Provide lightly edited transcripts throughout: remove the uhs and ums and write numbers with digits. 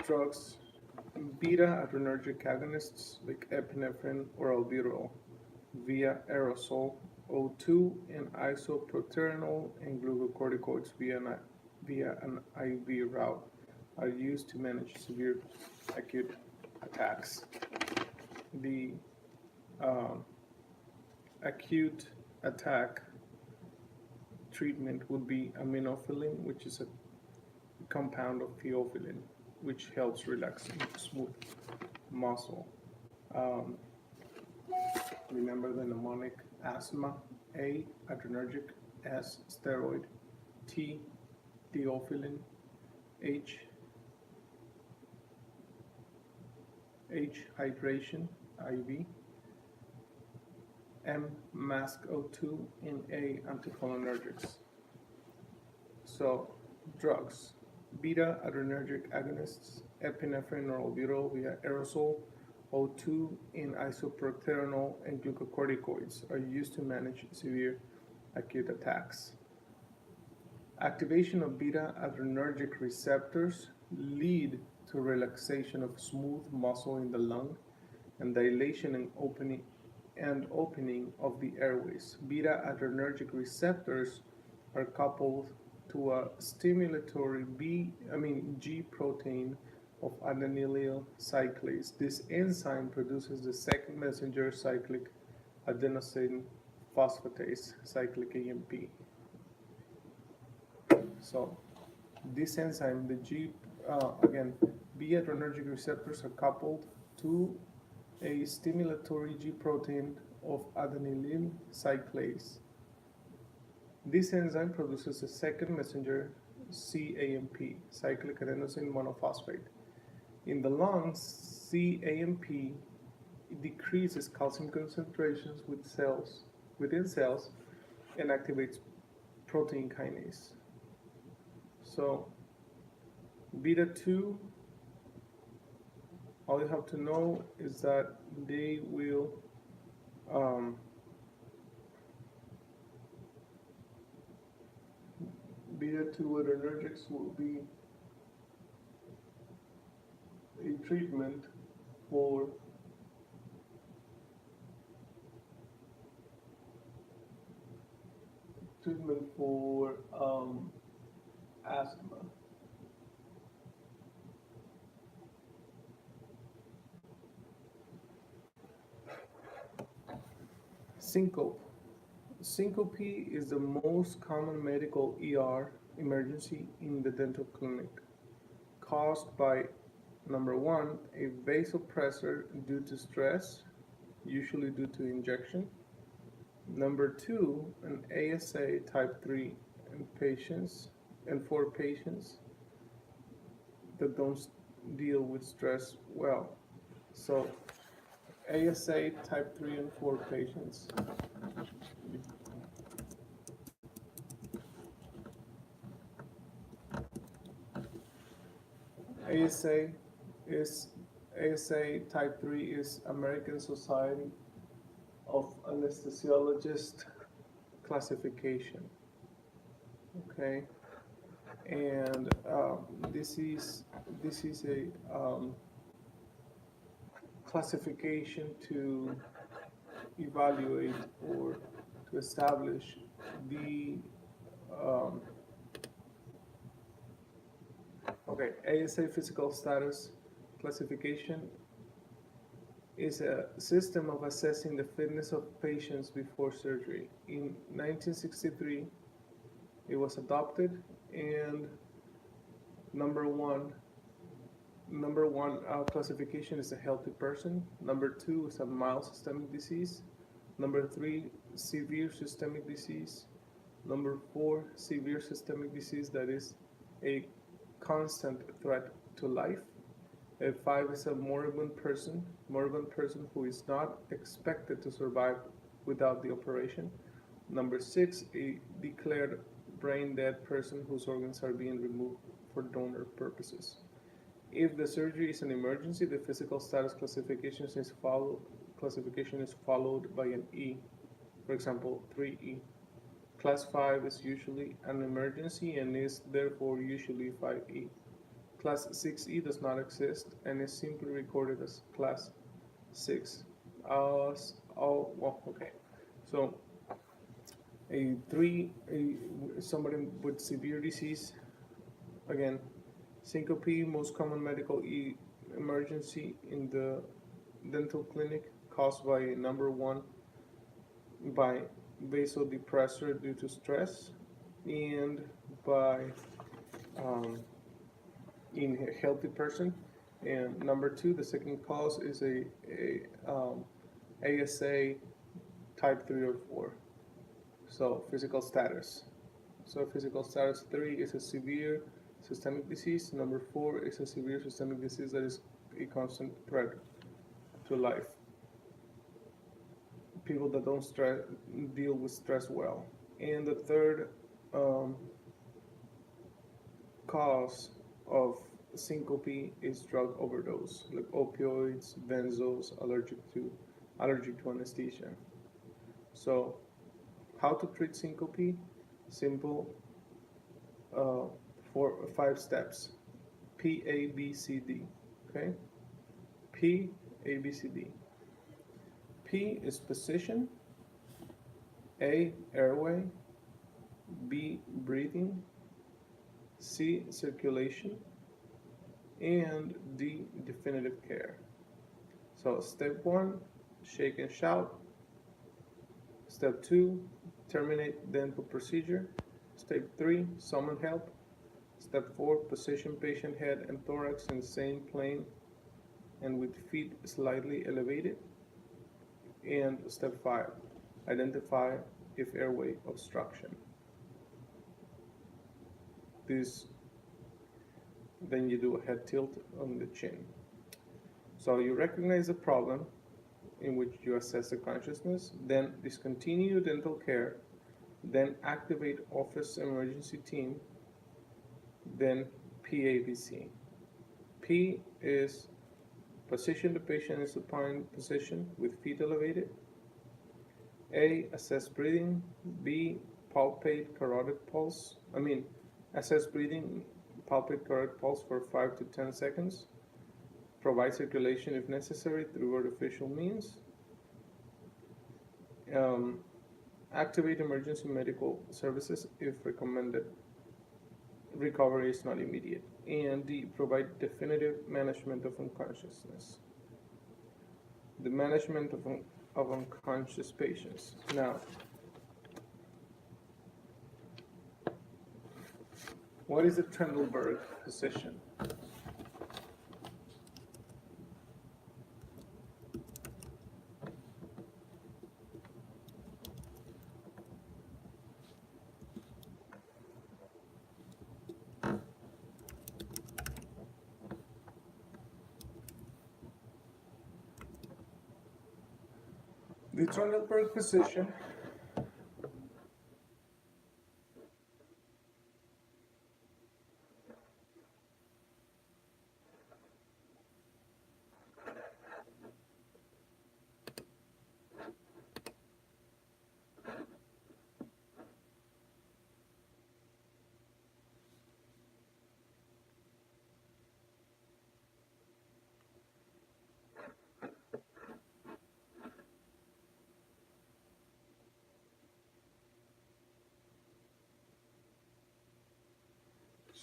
Drugs, beta-adrenergic agonists like epinephrine or albuterol via aerosol, O2, and isoproterenol and glucocorticoids via an IV route are used to manage severe acute attacks. The um, acute attack treatment would be aminophylline, which is a compound of theophylline, which helps relax and smooth muscle. Um, Remember the mnemonic: asthma, A, adrenergic, S, steroid, T, theophylline, H, hydration, IV, M, mask O2, and A, anticholinergics. So, drugs: beta adrenergic agonists, epinephrine or albuterol via aerosol, O2, and isoproterenol and glucocorticoids are used to manage severe acute attacks. Activation of beta adrenergic receptors lead to relaxation of smooth muscle in the lung and dilation and opening of the airways. Beta adrenergic receptors are coupled to a stimulatory G protein of adenylyl cyclase. This enzyme produces the second messenger cyclic adenosine phosphatase, cyclic AMP. So this enzyme, the B adrenergic receptors are coupled to a stimulatory G protein of adenylyl cyclase. This enzyme produces a second messenger CAMP, cyclic adenosine monophosphate. In the lungs, CAMP decreases calcium concentrations within cells and activates protein kinase. So beta 2, all you have to know is that they will beta 2 adrenergics will be a for treatment for asthma. Syncope. Syncope is the most common medical ER emergency in the dental clinic, caused by number one, a vasopressor due to stress, usually due to injection. Number two, an ASA type 3 in patients and for patients that don't deal with stress well. So ASA type 3 and 4 patients. ASA ASA type 3 is American Society of Anesthesiologists classification. Okay, and this is a classification to evaluate or to establish the ASA physical status classification is a system of assessing the fitness of patients before surgery. In 1963, it was adopted, and number one classification is a healthy person. Number two is a mild systemic disease. Number three, severe systemic disease. Number four, severe systemic disease that is a constant threat to life. Five is a moribund person who is not expected to survive without the operation. Number six, a declared brain dead person whose organs are being removed for donor purposes. If the surgery is an emergency, the physical status classification is followed by an E, for example, 3E. Class 5 is usually an emergency and is therefore usually 5E. Class 6E does not exist and is simply recorded as class 6. Okay. So somebody with severe disease, again, syncope, most common medical emergency in the dental clinic, caused by number one, by vasodepressor due to stress, and by in a healthy person. And number two, the second cause is ASA type 3 or 4. So physical status. So physical status 3 is a severe systemic disease. Number 4 is a severe systemic disease that is a constant threat to life. People that don't deal with stress well. And the third cause of syncope is drug overdose, like opioids, benzos, allergic to anesthesia. So, how to treat syncope? Simple. 5 steps. PABCD. Okay. PABCD. P is position. A, airway. B, breathing. C, circulation. And D, definitive care. So step 1, shake and shout. Step 2, terminate dental procedure. Step 3, summon help. Step 4, position patient head and thorax in the same plane and with feet slightly elevated. And step 5, identify if airway obstruction. Then you do a head tilt on the chin. So you recognize the problem, in which you assess the consciousness, then discontinue dental care, then activate office emergency team, then PABC. P is position the patient in supine position with feet elevated. A, assess breathing. B, palpate carotid pulse. Assess breathing, palpate carotid pulse for 5 to 10 seconds. Provide circulation if necessary through artificial means. Activate emergency medical services if recommended. Recovery is not immediate. And D, provide definitive management of unconsciousness. The management of unconscious patients. Now, what is the Trendelenburg position? The Trendelenburg position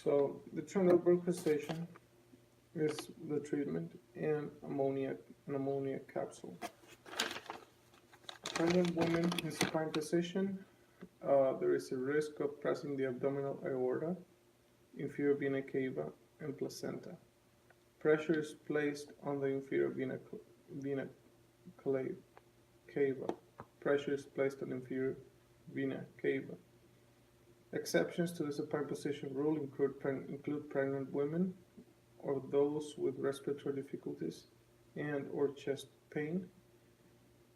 So the Trendelenburg position is the treatment and an ammonia capsule. Pregnant women in supine position, there is a risk of pressing the abdominal aorta, inferior vena cava, and placenta. Pressure is placed on the inferior vena cava. Pressure is placed on inferior vena cava. Exceptions to the supine position rule include pregnant women or those with respiratory difficulties and or chest pain.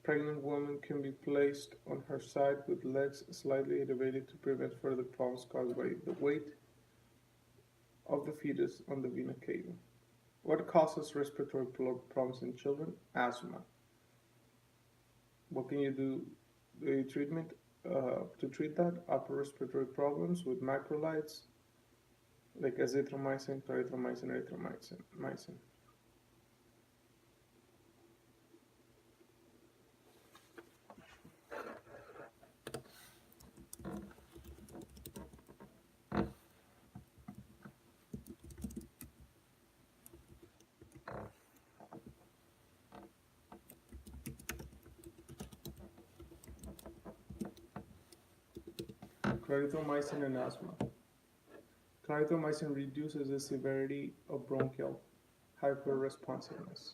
Pregnant woman can be placed on her side with legs slightly elevated to prevent further problems caused by the weight of the fetus on the vena cava. What causes respiratory problems in children? Asthma. What can you do? The treatment to treat that: upper respiratory problems with macrolides, like azithromycin, clarithromycin, erythromycin. Clarithromycin and asthma. Clarithromycin reduces the severity of bronchial hyperresponsiveness.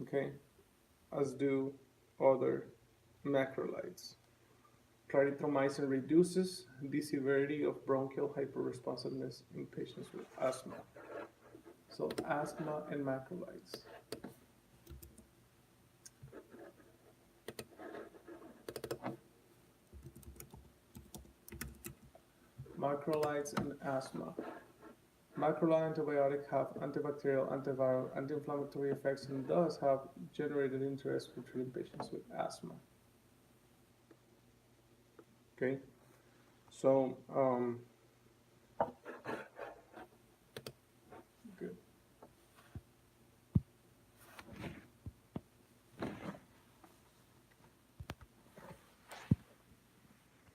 Okay, as do other macrolides. Clarithromycin reduces the severity of bronchial hyperresponsiveness in patients with asthma. So asthma and macrolides. Macrolides and asthma. Macrolide antibiotics have antibacterial, antiviral, anti-inflammatory effects and thus have generated interest for treating patients with asthma. Okay, so